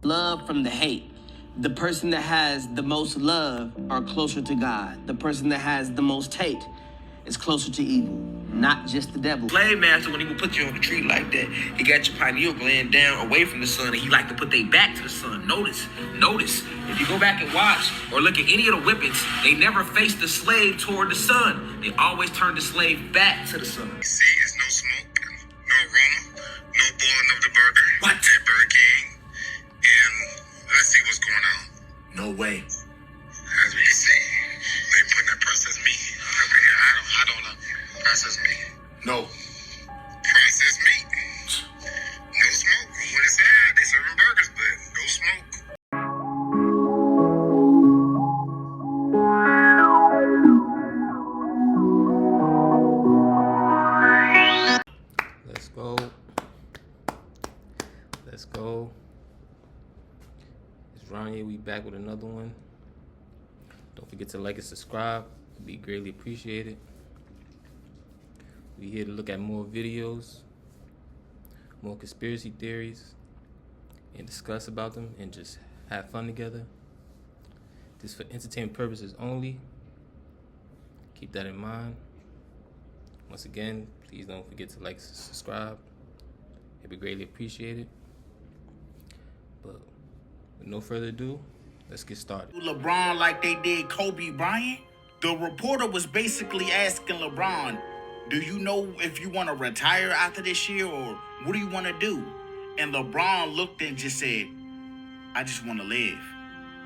Love from the hate. The person that has the most love are closer to God. The person that has the most hate is closer to evil, not just the devil. Slave master, when he would put you on the tree like that, he got your pineal gland down away from the sun, and he liked to put their back to the sun. Notice. If you go back and watch or look at any of the whippings, they never faced the slave toward the sun. They always turned the slave back to the sun. See, it's no smoke, no aroma, no boiling of the burger. What? At Burger King. And let's see what's going on. No way. As we can see, they putting that processed meat over here. I don't know. Processed meat. No. Processed meat. No smoke. Go inside. They serving burgers, but no smoke. Let's go. It's RonYe. We back with another one. Don't forget to like and subscribe. It'd be greatly appreciated. We here to look at more videos, more conspiracy theories, and discuss about them and just have fun together. This for entertainment purposes only. Keep that in mind. Once again, please don't forget to like and subscribe. It'd be greatly appreciated. But with no further ado, let's get started. LeBron like they did Kobe Bryant. The reporter was basically asking LeBron, do you know if you want to retire after this year, or what do you want to do? And LeBron looked and just said, I just want to live.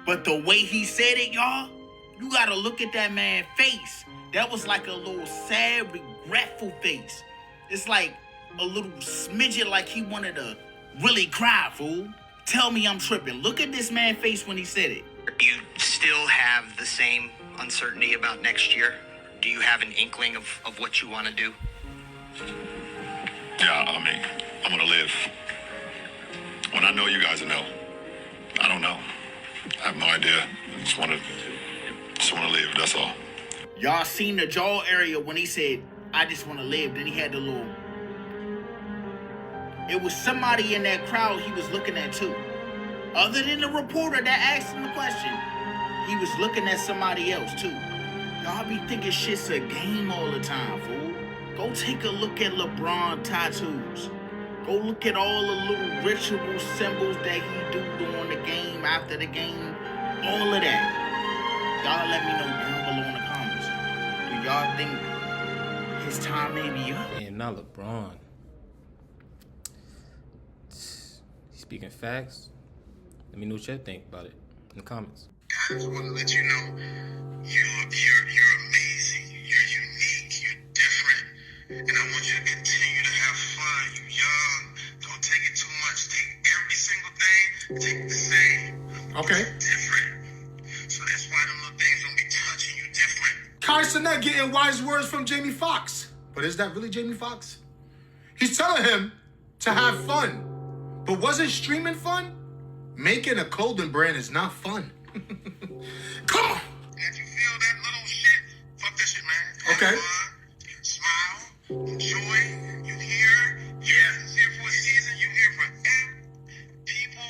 But the way he said it, y'all, you got to look at that man's face. That was like a little sad, regretful face. It's like a little smidget like he wanted to really cry, fool. Tell me I'm tripping. Look at this man's face when he said it. You still have the same uncertainty about next year? Do you have an inkling of what you want to do? Yeah, I mean, I'm gonna live. When I know, you guys will know. I don't know. I have no idea. I just wanna live, that's all. Y'all seen the jaw area when he said, I just want to live. Then he had the little... It was somebody in that crowd he was looking at too. Other than the reporter that asked him the question, he was looking at somebody else too. Y'all be thinking shit's a game all the time, fool. Go take a look at LeBron tattoos. Go look at all the little ritual symbols that he do during the game, after the game, all of that. Y'all let me know down below in the comments. Do y'all think his time may be up? And now LeBron. Speaking facts, let me know what you think about it in the comments. I just want to let you know, you're amazing, you're unique, you're different, and I want you to continue to have fun. You're young, don't take it too much. Take every single thing, take the same. Okay. Different. So that's why them little things don't be touching you different. Kai Cenat getting wise words from Jamie Foxx. But is that really Jamie Foxx? He's telling him to have fun. But wasn't streaming fun? Making a clothing brand is not fun. Come on! If you feel that little shit, fuck that shit, man. Okay. Have fun, smile, enjoy. You here? Yeah. Here for a season. You here for people.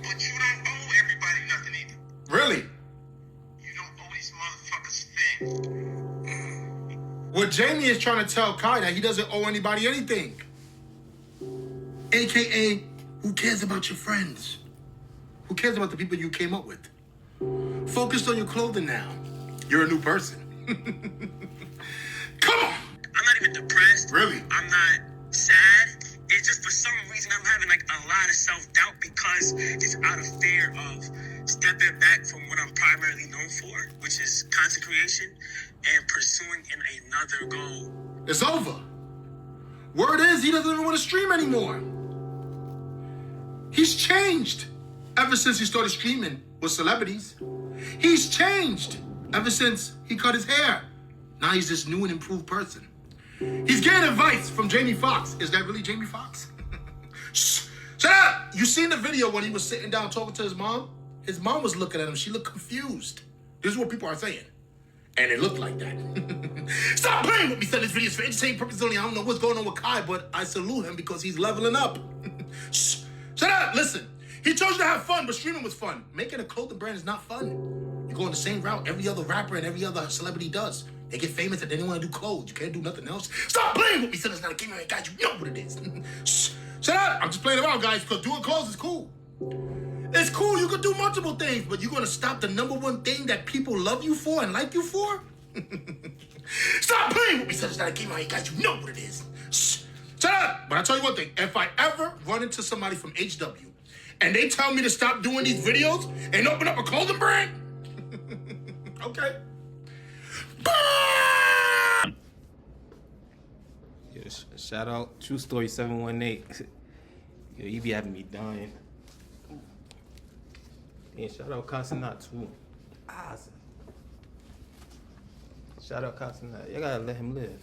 But you don't owe everybody nothing either. Really? You don't owe these motherfuckers things. What Jamie is trying to tell Kai that he doesn't owe anybody anything. AKA, who cares about your friends? Who cares about the people you came up with? Focus on your clothing now. You're a new person. Come on! I'm not even depressed. Really? I'm not sad. It's just for some reason I'm having like a lot of self-doubt because it's out of fear of stepping back from what I'm primarily known for, which is content creation, and pursuing another goal. It's over. Word is he doesn't even want to stream anymore. He's changed ever since he started streaming with celebrities. He's changed ever since he cut his hair. Now he's this new and improved person. He's getting advice from Jamie Foxx. Is that really Jamie Foxx? Shh, shut up! You seen the video when he was sitting down talking to his mom? His mom was looking at him. She looked confused. This is what people are saying. And it looked like that. Stop playing with me, son. This video is for entertainment purposes only. I don't know what's going on with Kai, but I salute him because he's leveling up. Shh. Shut up! Listen, He chose to have fun, but streaming was fun. Making a clothing brand is not fun. You go on the same route every other rapper and every other celebrity does. They get famous and they don't want to do clothes. You can't do nothing else. Stop playing with me, son. It's not a game, guys. You know what it is. Shh. Shut up. I'm just playing around, guys, because doing clothes is cool. It's cool. You can do multiple things, but you're going to stop the #1 thing that people love you for and like you for? Stop playing with me, son. It's not a game, guys. You know what it is. Shh. Shut up. But I'll tell you one thing. If I ever run into somebody from HW and they tell me to stop doing these videos and open up a clothing brand, okay. Yo, shout out True Story 718. Yo, you be having me dying. And shout out Casanat too. Shout out Casanat. You gotta let him live.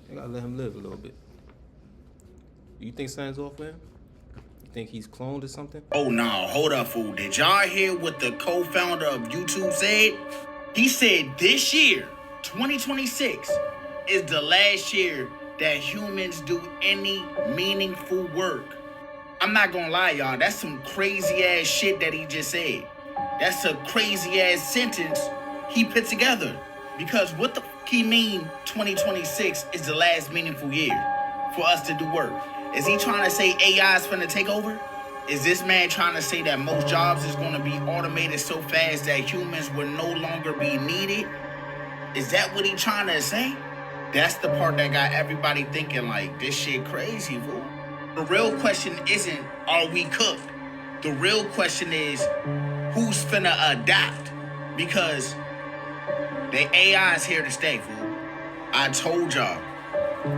You gotta let him live a little bit. You think something's off with him? You think he's cloned or something? Oh, no. Hold up, fool. Did y'all hear what the co-founder of YouTube said? He said this year, 2026, is the last year that humans do any meaningful work. I'm not gonna lie, y'all. That's some crazy-ass shit that he just said. That's a crazy-ass sentence he put together. Because what the fuck he mean 2026 is the last meaningful year for us to do work? Is he trying to say AI is finna take over? Is this man trying to say that most jobs is gonna be automated so fast that humans will no longer be needed? Is that what he trying to say? That's the part that got everybody thinking like, this shit crazy, fool. The real question isn't, are we cooked? The real question is, who's finna adapt? Because the AI is here to stay, fool. I told y'all,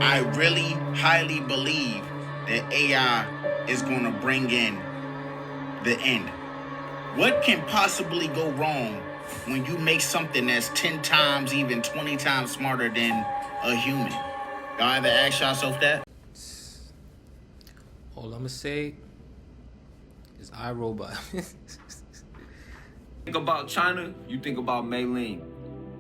I really highly believe that AI is gonna bring in the end. What can possibly go wrong when you make something that's 10 times, even 20 times smarter than a human? Y'all ever ask yourself that? All I'm gonna say is iRobot. Think about China, you think about Mei Ling.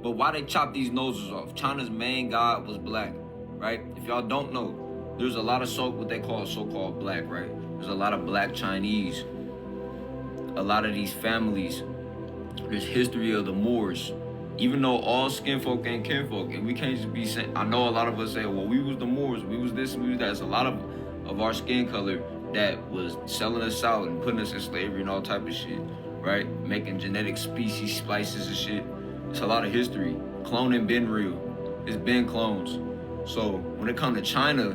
But why they chop these noses off? China's main god was black, right? If y'all don't know, there's a lot of what they call so-called black, right? There's a lot of black Chinese. A lot of these families, there's history of the Moors. Even though all skin folk ain't kinfolk, and we can't just be saying, I know a lot of us say, well, we was the Moors, we was this, we was that. There's a lot of our skin color that was selling us out and putting us in slavery and all type of shit, right? Making genetic species splices and shit. It's a lot of history. Cloning been real. It's been clones. So when it comes to China,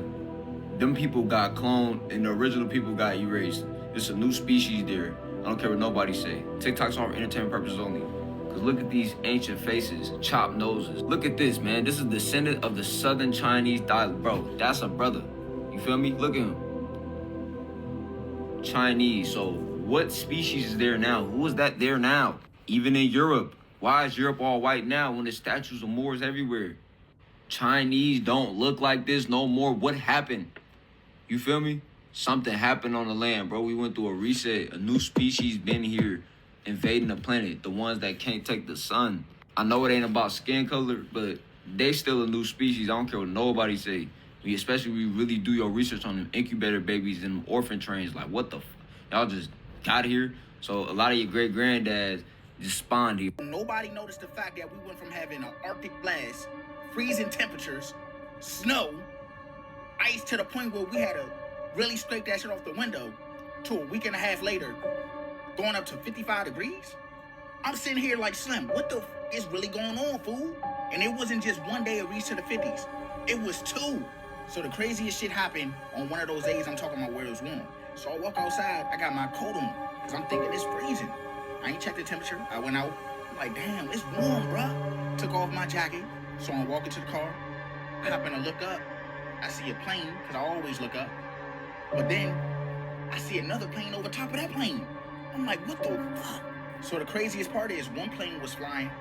them people got cloned and the original people got erased. It's a new species there. I don't care what nobody say. TikTok's all for entertainment purposes only. Cause look at these ancient faces, chopped noses. Look at this, man. This is descendant of the Southern Chinese dialect. Bro, that's a brother. You feel me? Look at him. Chinese. So what species is there now? Who is that there now? Even in Europe. Why is Europe all white now when there's statues of Moors everywhere? Chinese don't look like this no more. What happened? You feel me? Something happened on the land, bro. We went through a reset. A new species been here invading the planet. The ones that can't take the sun. I know it ain't about skin color, but they still a new species. I don't care what nobody say. Especially when you really do your research on them incubator babies and them orphan trains. Like, what the y'all just got here? So a lot of your great-granddads just spawned here. Nobody noticed the fact that we went from having an Arctic blast, freezing temperatures, snow, ice to the point where we had to really scrape that shit off the window, to a week and a half later, going up to 55 degrees. I'm sitting here like, Slim, what the is really going on, fool? And it wasn't just one day it reached to the 50s. It was 2. So the craziest shit happened on one of those days I'm talking about where it was warm. So I walk outside, I got my coat on, because I'm thinking it's freezing. I ain't checked the temperature. I went out, I'm like, damn, it's warm, bruh. Took off my jacket, so I'm walking to the car. I happen to look up. I see a plane, because I always look up. But then, I see another plane over top of that plane. I'm like, what the fuck? So the craziest part is, one plane was flying.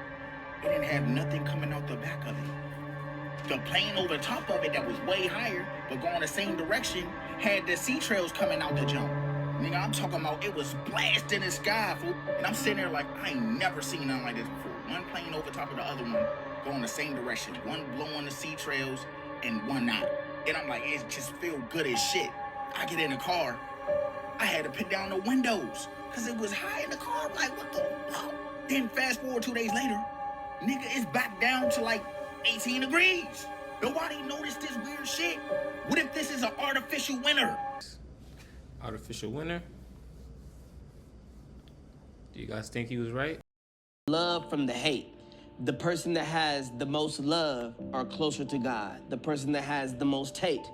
It didn't have nothing coming out the back of it. The plane over top of it that was way higher, but going the same direction, had the sea trails coming out the jump. Nigga, I'm talking about it was blasting the sky, fool. And I'm sitting there like, I ain't never seen nothing like this before. One plane over top of the other one, going the same direction. One blowing the sea trails and one not. And I'm like, it just feel good as shit. I get in the car. I had to put down the windows because it was high in the car. I'm like, what the fuck? Then fast forward 2 days later, nigga, it's back down to like 18 degrees. Nobody noticed this weird shit. What if this is an artificial winter? Artificial winter. Do you guys think he was right? Love from the hate. The person that has the most love are closer to God. The person that has the most hate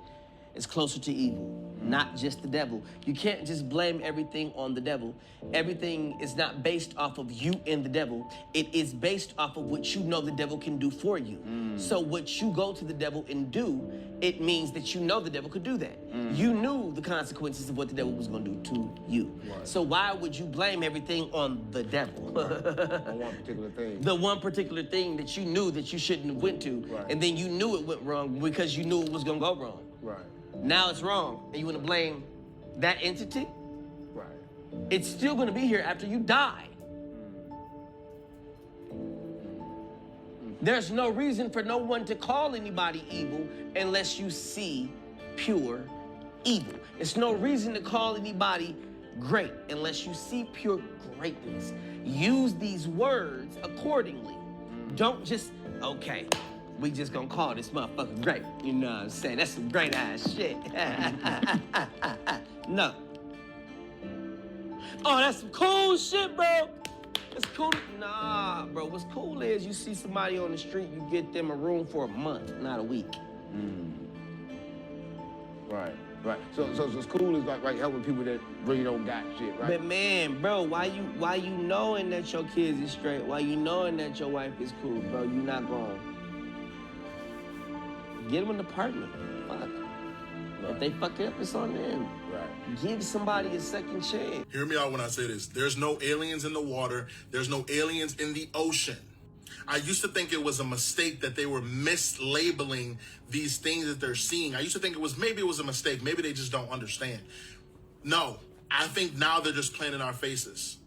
is closer to evil, not just the devil. You can't just blame everything on the devil. Everything is not based off of you and the devil. It is based off of what you know the devil can do for you. So what you go to the devil and do, it means that you know the devil could do that. You knew the consequences of what the devil was going to do to you. Right. So why would you blame everything on the devil? On one particular thing. The one particular thing that you knew that you shouldn't have went to, Right. and then you knew it went wrong because you knew it was going to go wrong. Right. Now it's wrong, and you want to blame that entity? Right. It's still going to be here after you die. There's no reason for no one to call anybody evil unless you see pure evil. It's no reason to call anybody great unless you see pure greatness. Use these words accordingly. Don't just, okay, we just gonna call this motherfucker great. You know what I'm saying? That's some great ass shit. No. Oh, that's some cool shit, bro. That's cool. Nah, bro. What's cool is you see somebody on the street, you get them a room for a month, not a week. Right. Right. So it's cool is like helping people that really don't got shit, right? But man, bro, why you knowing that your kids is straight? Why you knowing that your wife is cool, bro? You not going. Get them an apartment. Fuck. Right. If they fuck up, it's on them. Right. Give somebody a second chance. Hear me out when I say this. There's no aliens in the water. There's no aliens in the ocean. I used to think it was a mistake that they were mislabeling these things that they're seeing. I used to think maybe it was a mistake. Maybe they just don't understand. No, I think now they're just playing in our faces.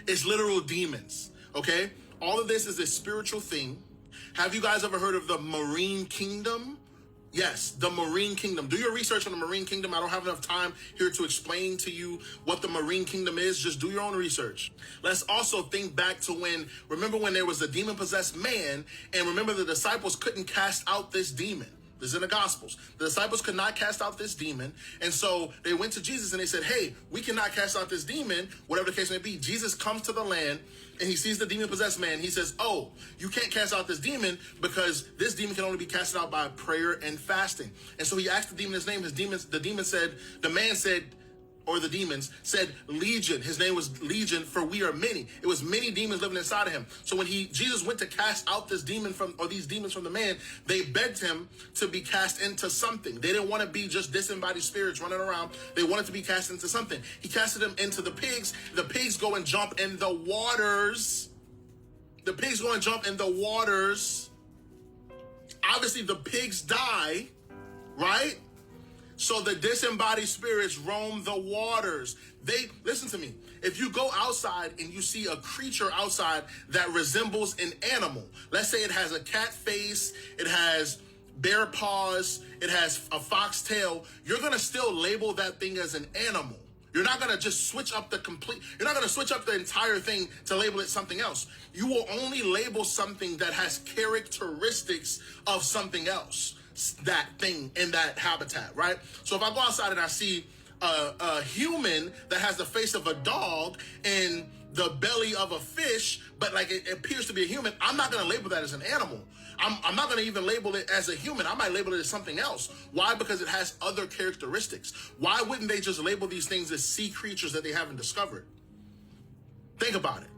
It's literal demons, okay? All of this is a spiritual thing. Have you guys ever heard of the Marine Kingdom? Yes, the Marine Kingdom. Do your research on the Marine Kingdom. I don't have enough time here to explain to you what the Marine Kingdom is. Just do your own research. Let's also think back to remember when there was a demon-possessed man, and remember the disciples couldn't cast out this demon. This is in the Gospels. The disciples could not cast out this demon, and so they went to Jesus and they said, hey, we cannot cast out this demon, whatever the case may be. Jesus comes to the land, and he sees the demon-possessed man. He says, oh, you can't cast out this demon because this demon can only be casted out by prayer and fasting. And so he asked the demon his name. The demons said Legion. His name was Legion, for we are many. It was many demons living inside of him. So when Jesus went to cast out these demons from the man, they begged him to be cast into something. They didn't want to be just disembodied spirits running around. They wanted to be cast into something. He casted them into the pigs. The pigs go and jump in the waters. Obviously, the pigs die, right? So the disembodied spirits roam the waters. Listen to me. If you go outside and you see a creature outside that resembles an animal, let's say it has a cat face, it has bear paws, it has a fox tail, you're going to still label that thing as an animal. You're not going to just switch up you're not going to switch up the entire thing to label it something else. You will only label something that has characteristics of something else. That thing in that habitat, right? So if I go outside and I see a human that has the face of a dog and the belly of a fish, but like it appears to be a human, I'm not going to label that as an animal. I'm not going to even label it as a human. I might label it as something else. Why? Because it has other characteristics. Why wouldn't they just label these things as sea creatures that they haven't discovered? Think about it.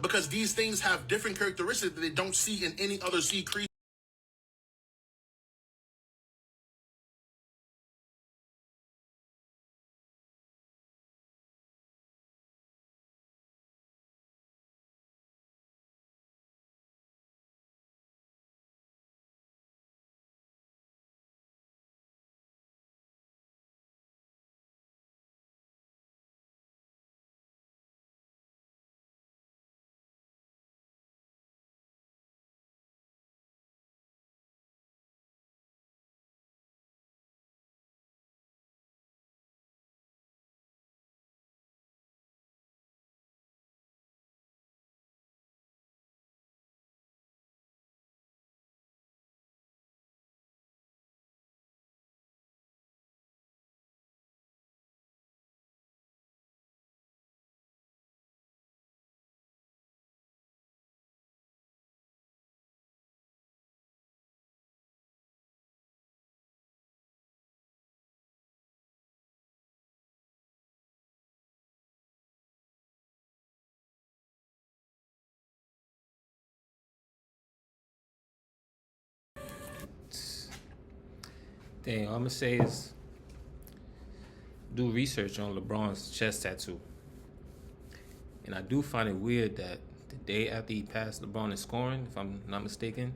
Because these things have different characteristics that they don't see in any other sea creature. thing all I'm gonna say is do research on LeBron's chest tattoo. And I do find it weird that the day after he passed LeBron in scoring, if I'm not mistaken,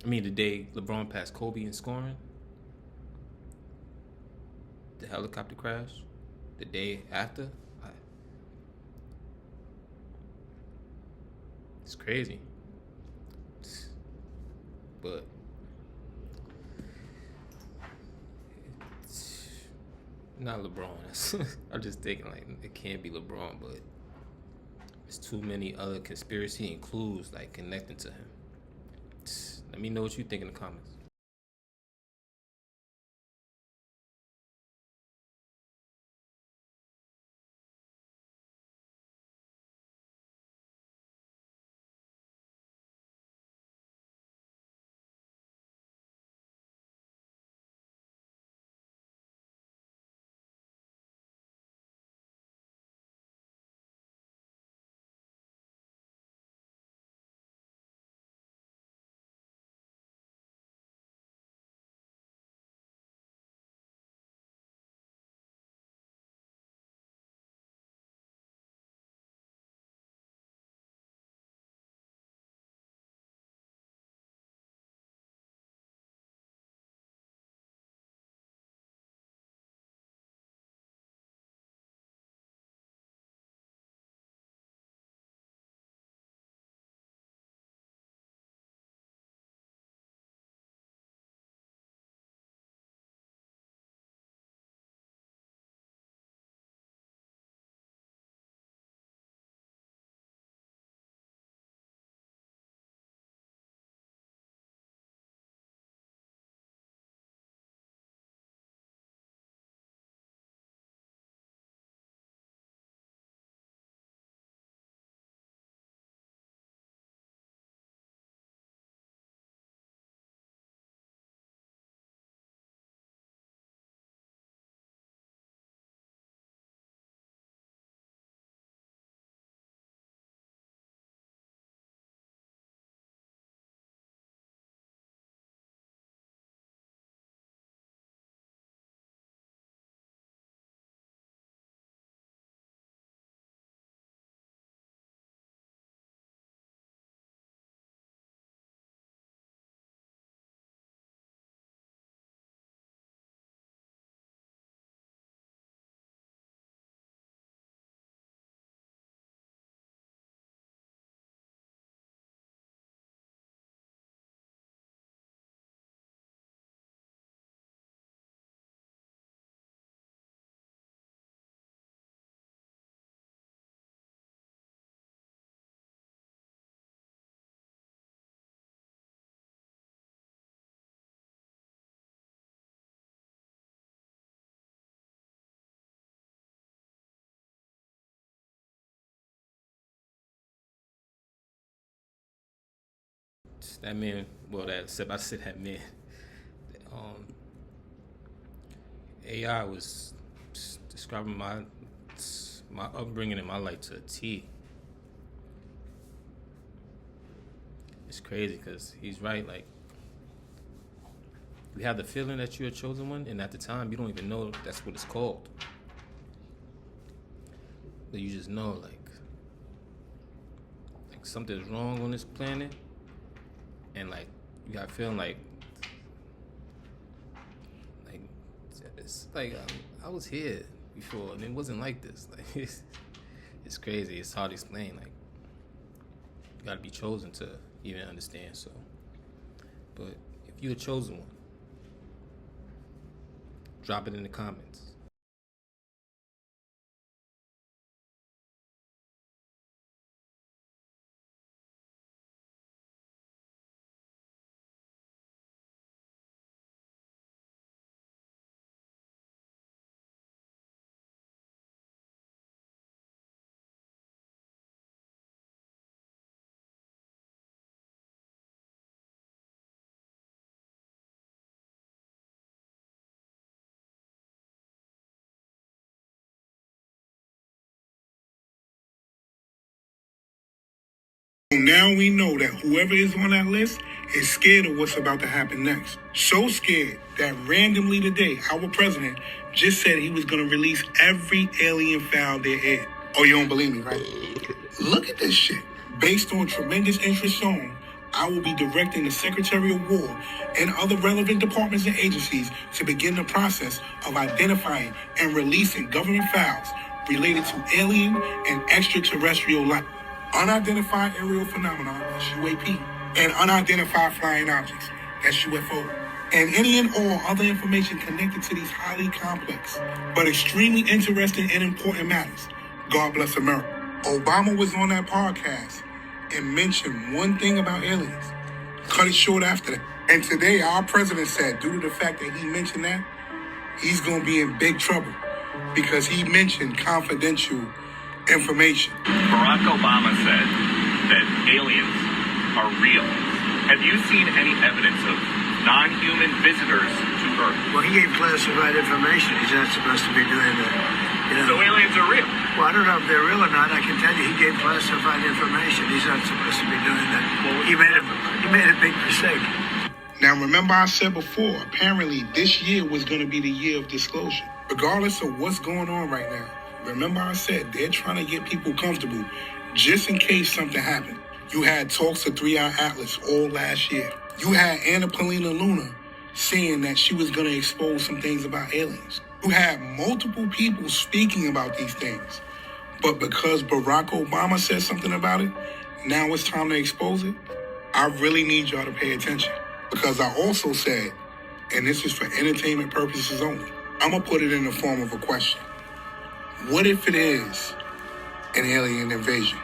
the day LeBron passed Kobe in scoring, the helicopter crash, the day after, it's crazy. But it's not LeBron. I'm just thinking like it can't be LeBron, but there's too many other conspiracy and clues like connecting to him. Let me know what you think in the comments. That man, well, I said that man. Um, AI was describing my upbringing in my life to a T. It's crazy because he's right. Like, you have the feeling that you're a chosen one, and at the time, you don't even know that's what it's called. But you just know, like something's wrong on this planet, and like you got a feeling like it's like I was here before, and it wasn't like this. Like it's crazy. It's hard to explain. Like you got to be chosen to even understand. So, but if you're a chosen one, drop it in the comments. Now we know that whoever is on that list is scared of what's about to happen next. So scared that randomly today, our president just said he was going to release every alien file there is. Oh, you don't believe me, right? Look at this shit. Based on tremendous interest shown, I will be directing the Secretary of War and other relevant departments and agencies to begin the process of identifying and releasing government files related to alien and extraterrestrial life, unidentified aerial phenomena, that's UAP, and unidentified flying objects, that's UFO, and any and all other information connected to these highly complex but extremely interesting and important matters. God bless America. Obama was on that podcast and mentioned one thing about aliens. Cut it short after that. And today, our president said, due to the fact that he mentioned that, he's going to be in big trouble because he mentioned confidential information. Barack Obama said that aliens are real. Have you seen any evidence of non-human visitors to Earth? Well, he gave classified information. He's not supposed to be doing that. You know? So aliens are real? Well, I don't know if they're real or not. I can tell you he gave classified information. He's not supposed to be doing that. Well, he made a big mistake. Now, remember I said before, apparently this year was going to be the year of disclosure. Regardless of what's going on right now, remember I said they're trying to get people comfortable just in case something happened. You had talks of 3-Eye Atlas all last year. You had Anna Paulina Luna saying that she was going to expose some things about aliens. You had multiple people speaking about these things. But because Barack Obama said something about it, now it's time to expose it. I really need y'all to pay attention. Because I also said, and this is for entertainment purposes only, I'm going to put it in the form of a question. What if it is an alien invasion?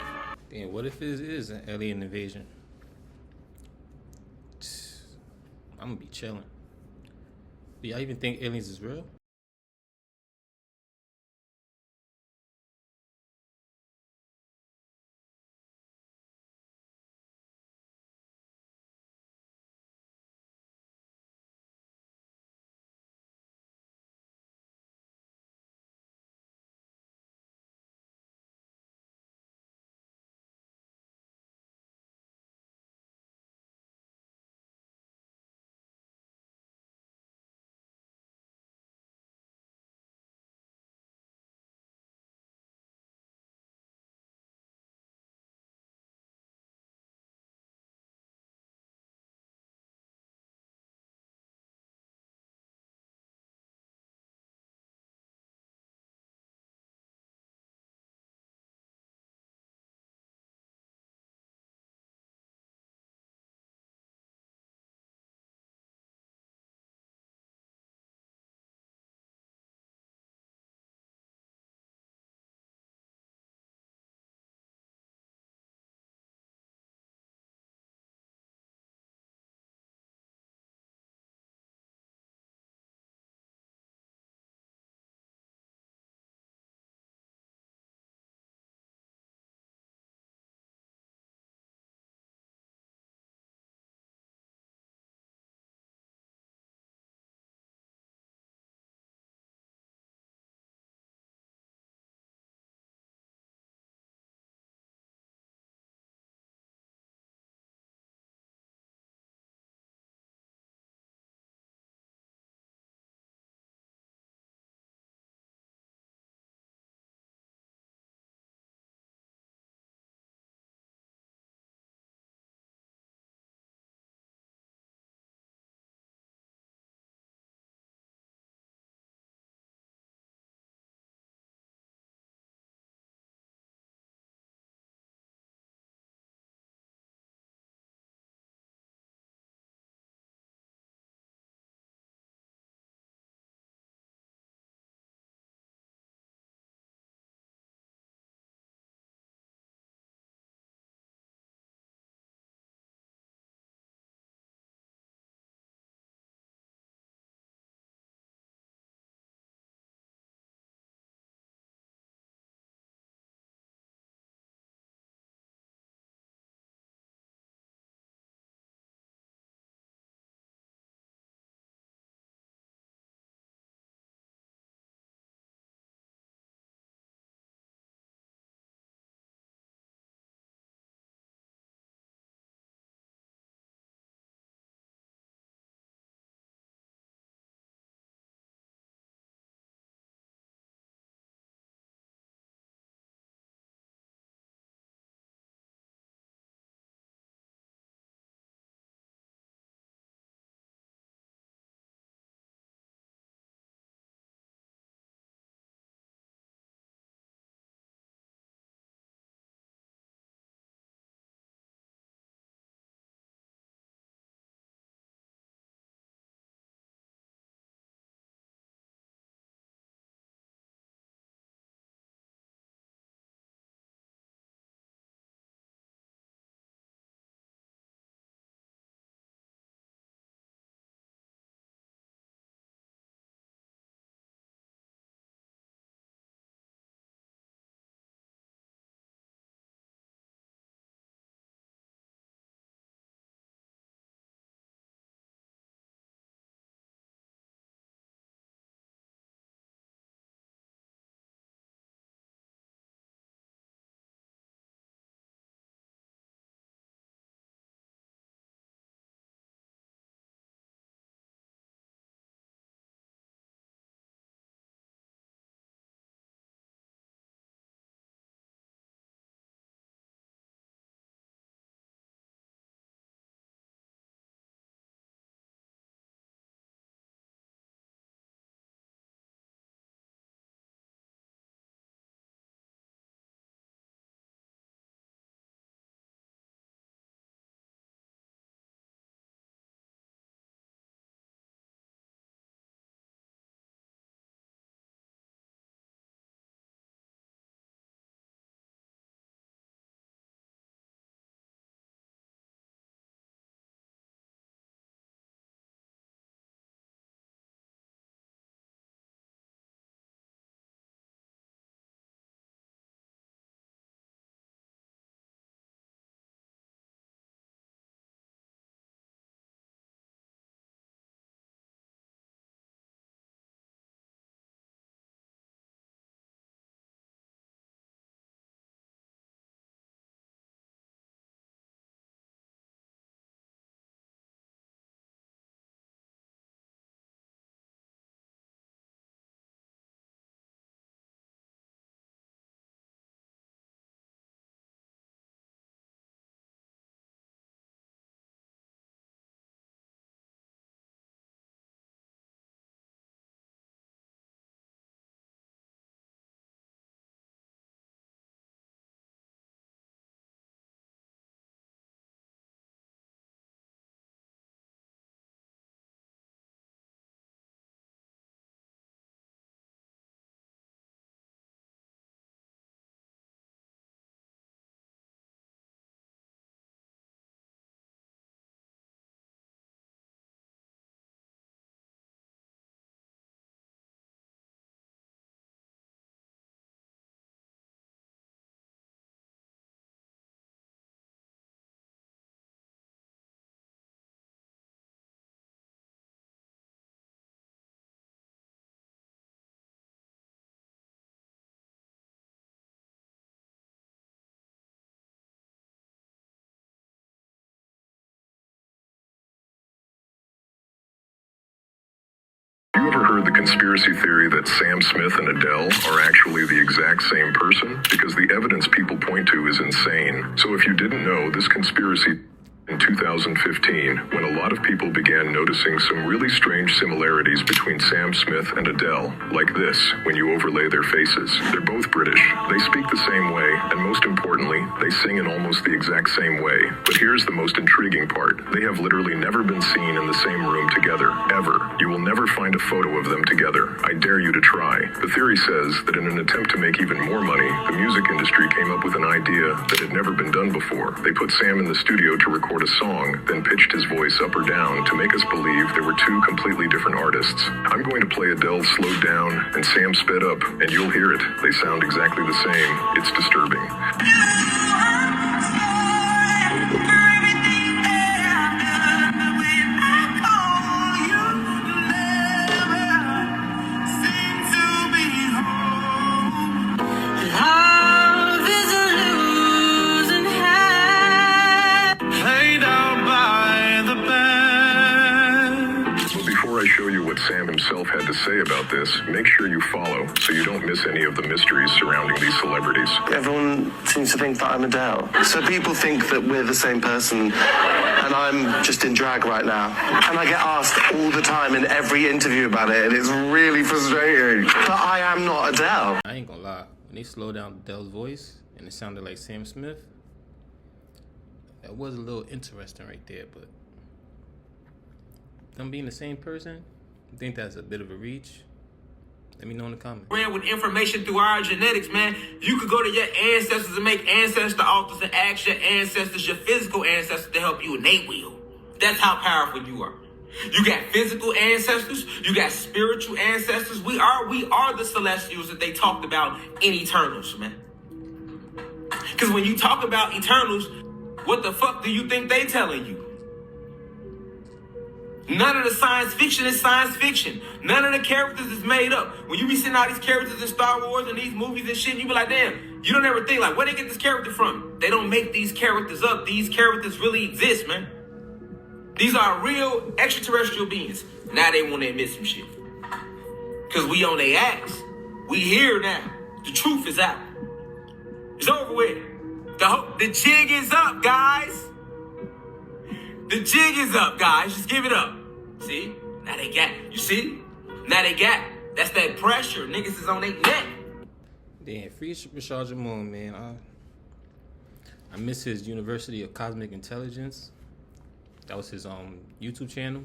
Damn, what if it is an alien invasion? I'm gonna be chilling. Do y'all even think aliens is real? conspiracy theory that Sam Smith and Adele are actually the exact same person? Because the evidence people point to is insane. So if you didn't know, this conspiracy in 2015, when a lot of people began noticing some really strange similarities between Sam Smith and Adele, like this, when you overlay their faces. They're both British, they speak the same way, and most importantly, they sing in almost the exact same way. But here's the most intriguing part. They have literally never been seen in the same room together, ever. You will never find a photo of them together. I dare you to try. The theory says that in an attempt to make even more money, the music industry came up with an idea that had never been done before. They put Sam in the studio to record a song, then pitched his voice up or down to make us believe there were two completely different artists. I'm going to play Adele slowed down and Sam sped up, and you'll hear it. They sound exactly the same. It's disturbing. Sam himself had to say about this, make sure you follow so you don't miss any of the mysteries surrounding these celebrities. Everyone seems to think that I'm Adele. So people think that we're the same person and I'm just in drag right now. And I get asked all the time in every interview about it, and it's really frustrating. But I am not Adele. I ain't gonna lie, when they slowed down Adele's voice and it sounded like Sam Smith, that was a little interesting right there, but them being the same person, I think that's a bit of a reach. Let me know in the comments. With information through our genetics, man, you could go to your ancestors and make ancestor altars and ask your ancestors, your physical ancestors, to help you, and they will. That's how powerful you are. You got physical ancestors, you got spiritual ancestors. We are the celestials that they talked about in Eternals, man. Because when you talk about Eternals, what the fuck do you think they telling you? None of the science fiction is science fiction. None of the characters is made up. When you be seeing all these characters in Star Wars and these movies and shit, you be like, damn, you don't ever think, like, where they get this character from? They don't make these characters up. These characters really exist, man. These are real extraterrestrial beings. Now they want to admit some shit. Because we on their ass. We here now. The truth is out. It's over with. The jig is up, guys. The jig is up, guys. Just give it up. See? Now they got it. You see? Now they got it. That's that pressure. Niggas is on their neck. Damn, free Rashad Jamon, man. I miss his University of Cosmic Intelligence. That was his YouTube channel.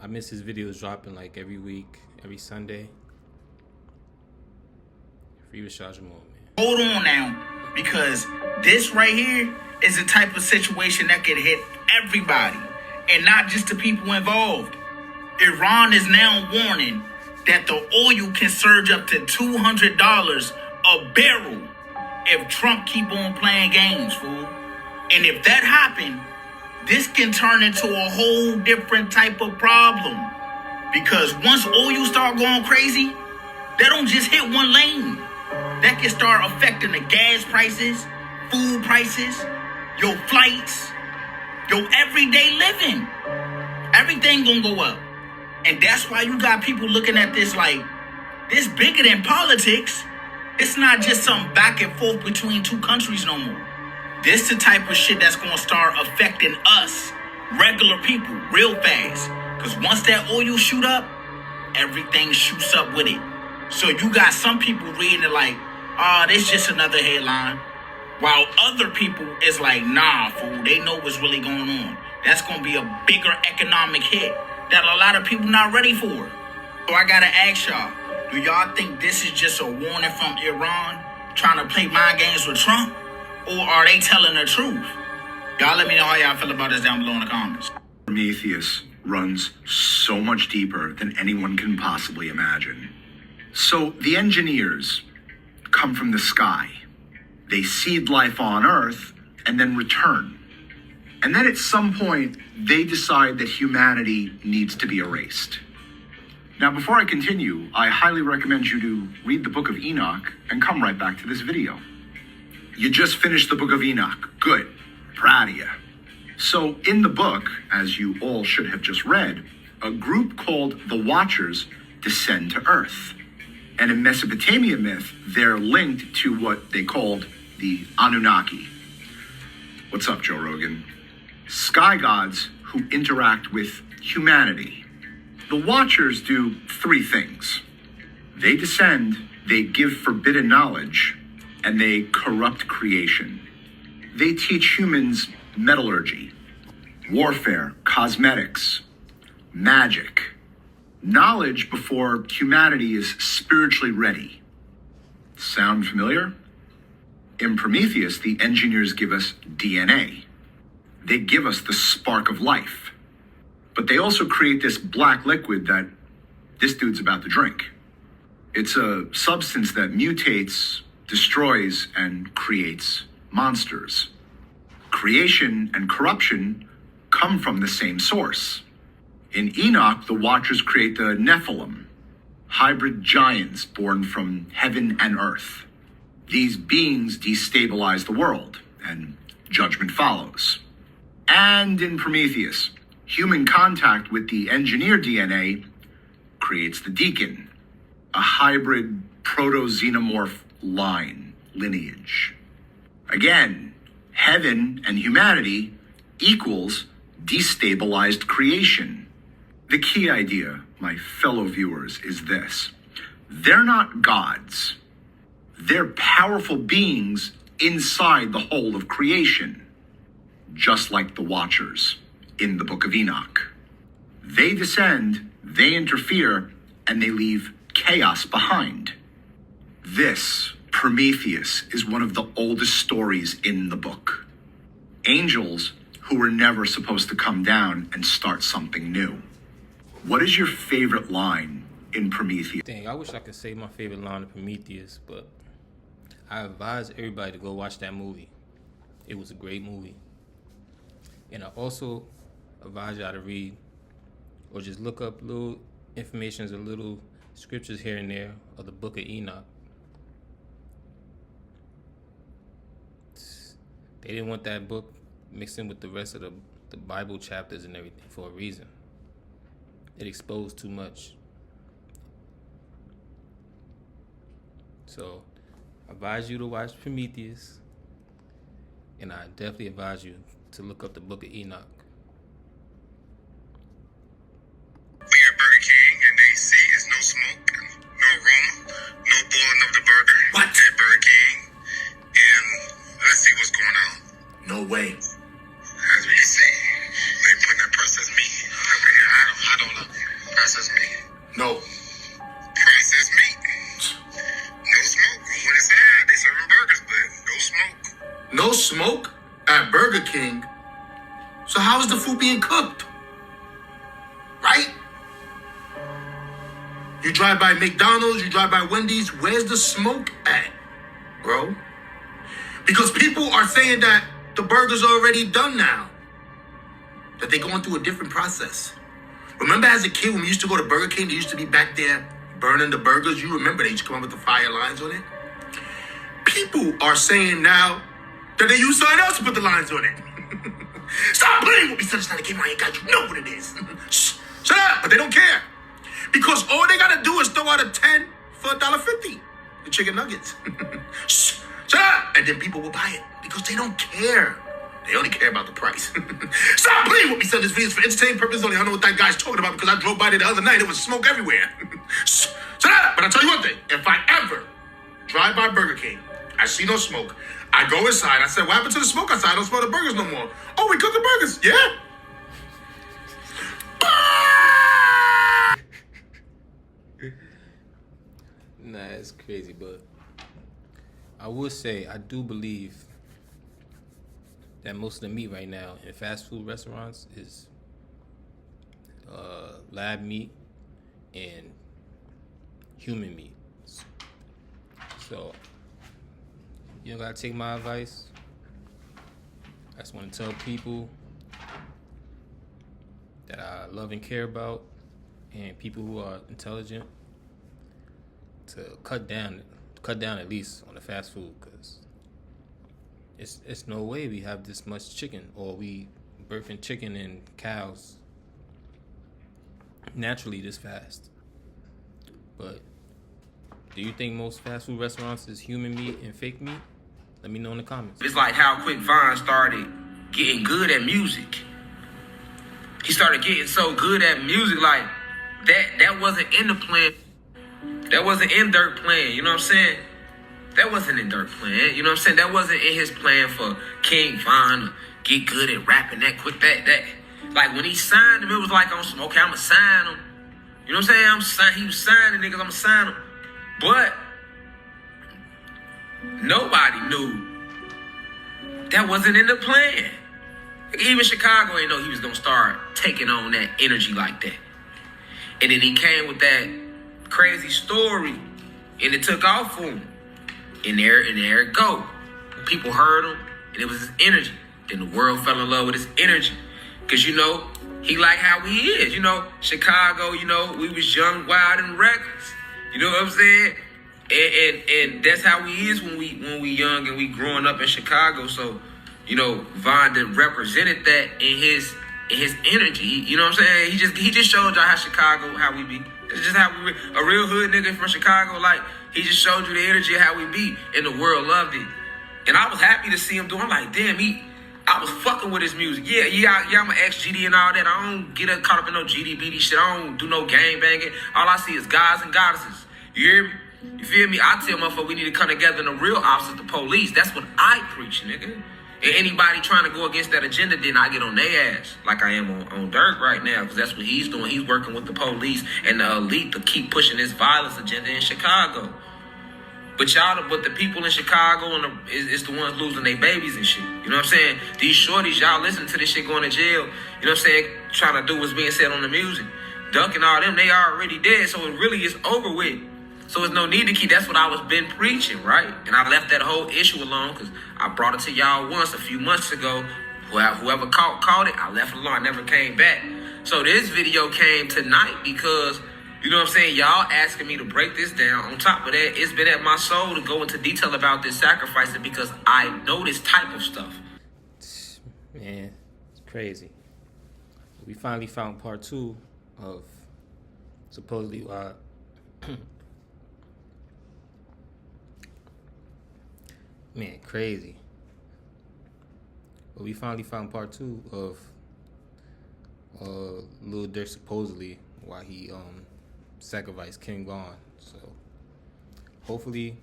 I miss his videos dropping like every week, every Sunday. Free Rashad Jamon, man. Hold on now, because this right here is the type of situation that could hit everybody and not just the people involved. Iran is now warning that the oil can surge up to $200 a barrel if Trump keep on playing games, fool. And if that happen, this can turn into a whole different type of problem. Because once oil start going crazy, that don't just hit one lane. That can start affecting the gas prices, food prices, your flights, your everyday living. Everything gonna go up. And that's why you got people looking at this like, this bigger than politics. It's not just some back and forth between two countries no more. This the type of shit that's gonna start affecting us, regular people, real fast. Because once that oil shoot up, everything shoots up with it. So you got some people reading it like, oh, this just another headline. While other people is like, nah, fool, they know what's really going on. That's going to be a bigger economic hit that a lot of people not ready for. So I got to ask y'all, do y'all think this is just a warning from Iran trying to play mind games with Trump? Or are they telling the truth? Y'all let me know how y'all feel about this down below in the comments. Prometheus runs so much deeper than anyone can possibly imagine. So the engineers come from the sky. They seed life on Earth and then return. And then at some point, they decide that humanity needs to be erased. Now, before I continue, I highly recommend you to read the Book of Enoch and come right back to this video. You just finished the Book of Enoch. Good. Proud of you. So in the book, as you all should have just read, a group called the Watchers descend to Earth. And in Mesopotamia myth, they're linked to what they called the Anunnaki. What's up, Joe Rogan? Sky gods who interact with humanity. The Watchers do three things. They descend, they give forbidden knowledge, and they corrupt creation. They teach humans metallurgy, warfare, cosmetics, magic, knowledge before humanity is spiritually ready. Sound familiar? In Prometheus, the engineers give us DNA. They give us the spark of life. But they also create this black liquid that this dude's about to drink. It's a substance that mutates, destroys, and creates monsters. Creation and corruption come from the same source. In Enoch, the Watchers create the Nephilim, hybrid giants born from heaven and earth. These beings destabilize the world, and judgment follows. And in Prometheus, human contact with the engineered DNA creates the Deacon, a hybrid proto-xenomorph lineage. Again, heaven and humanity equals destabilized creation. The key idea, my fellow viewers, is this. They're not gods. They're powerful beings inside the whole of creation, just like the Watchers in the Book of Enoch. They descend, they interfere, and they leave chaos behind. This, Prometheus, is one of the oldest stories in the book. Angels who were never supposed to come down and start something new. What is your favorite line in Prometheus? Dang, I wish I could say my favorite line in Prometheus, but I advise everybody to go watch that movie. It was a great movie. And I also advise y'all to read or just look up little informations or little scriptures here and there of the Book of Enoch. They didn't want that book mixed in with the rest of the Bible chapters and everything for a reason. It exposed too much. So I advise you to watch Prometheus, and I definitely advise you to look up the Book of Enoch. We at Burger King, and they see it's no smoke, no aroma, no boiling of the burger. What? At Burger King, and let's see what's going on. No way. As we can see, they putting that processed meat over here. I don't know. Processed meat. No. Processed meat. No smoke. When it's sad, they serving burgers, but no smoke. No smoke at Burger King. So how is the food being cooked? Right? You drive by McDonald's, you drive by Wendy's, where's the smoke at, bro? Because people are saying that the burger's already done now. That they're going through a different process. Remember as a kid when we used to go to Burger King, they used to be back there burning the burgers? You remember they used to come up with the fire lines on it? People are saying now that they use something else to put the lines on it. Stop playing with me, son. It's not a game. I ain't got you. Know what it is. Shh. Shut up. But they don't care. Because all they got to do is throw out a 10 for $1.50. The chicken nuggets. Shh. Shut up. And then people will buy it. Because they don't care. They only care about the price. Stop playing with me, son. This video is for entertainment purposes only. I don't know what that guy's talking about because I drove by there the other night. It was smoke everywhere. Shh. Shut up. But I'll tell you one thing. If I ever drive by Burger King, I see no smoke, I go inside. I said, what happened to the smoke outside? I don't smell the burgers no more. Oh, we cook the burgers. Yeah. Nah, it's crazy, but I would say I do believe that most of the meat right now in fast food restaurants is lab meat and human meat. So you don't gotta take my advice. I just want to tell people that I love and care about, and people who are intelligent, to cut down at least on the fast food, because it's no way we have this much chicken, or we birthing chicken and cows naturally this fast. But do you think most fast food restaurants is human meat and fake meat? Let me know in the comments. It's like how quick Vaughn started getting good at music. He started getting so good at music, like that wasn't in the plan. That wasn't in Dirk plan, you know what I'm saying? That wasn't in Dirk plan, you know what I'm saying? That wasn't in his plan for King Von to get good at rapping that quick. That like when he signed him, it was like on some, okay, I'ma sign him. You know what I'm saying? He was signing niggas, I'ma sign him. But nobody knew that wasn't in the plan. Even Chicago ain't know he was gonna start taking on that energy like that. And then he came with that crazy story, and it took off for him. And there it go. People heard him, and it was his energy. Then the world fell in love with his energy. Cause you know, he like how he is. You know, Chicago, you know, we was young, wild, and reckless. You know what I'm saying? And that's how he is when we young and we growing up in Chicago. So, you know, Von represented that in his energy. You know what I'm saying? He just showed y'all how Chicago, how we be. It's just how we, a real hood nigga from Chicago, like, he just showed you the energy of how we be, and the world loved it. And I was happy to see him do it. I'm like, damn, I was fucking with his music. Yeah, I'm an ex-GD and all that. I don't get caught up in no GD-BD shit. I don't do no gang banging. All I see is gods and goddesses. You hear me? You feel me? I tell motherfucker we need to come together, and the real opposite the police. That's what I preach, nigga. And anybody trying to go against that agenda, then I get on their ass like I am on Dirk right now, because that's what he's doing. He's working with the police and the elite to keep pushing this violence agenda in Chicago. But the people in Chicago is the ones losing their babies and shit. You know what I'm saying? These shorties, y'all listening to this shit going to jail. You know what I'm saying? Trying to do what's being said on the music. Duck and all them, they already dead. So it really is over with. So there's no need to keep. That's what I was been preaching, right? And I left that whole issue alone because I brought it to y'all once a few months ago. Whoever caught it, I left it alone. I never came back. So this video came tonight because, you know what I'm saying, y'all asking me to break this down. On top of that, it's been at my soul to go into detail about this sacrificing because I know this type of stuff. Man, it's crazy. We finally found part 2 of supposedly man, crazy. But we finally found part 2 of Lil Durk supposedly why he sacrificed King Von. So hopefully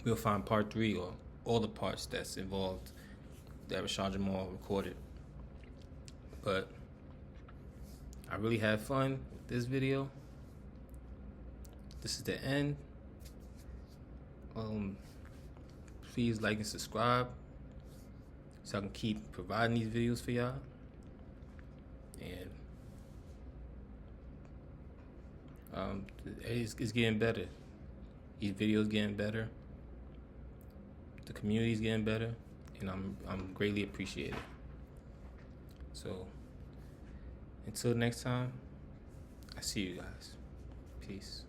we'll find part 3 or all the parts that's involved that Rashad Jamal recorded. But I really had fun with this video. This is the end. Please like and subscribe so I can keep providing these videos for y'all. And it's getting better. These videos getting better. The community's getting better, and I'm greatly appreciated. So until next time, I see you guys. Peace.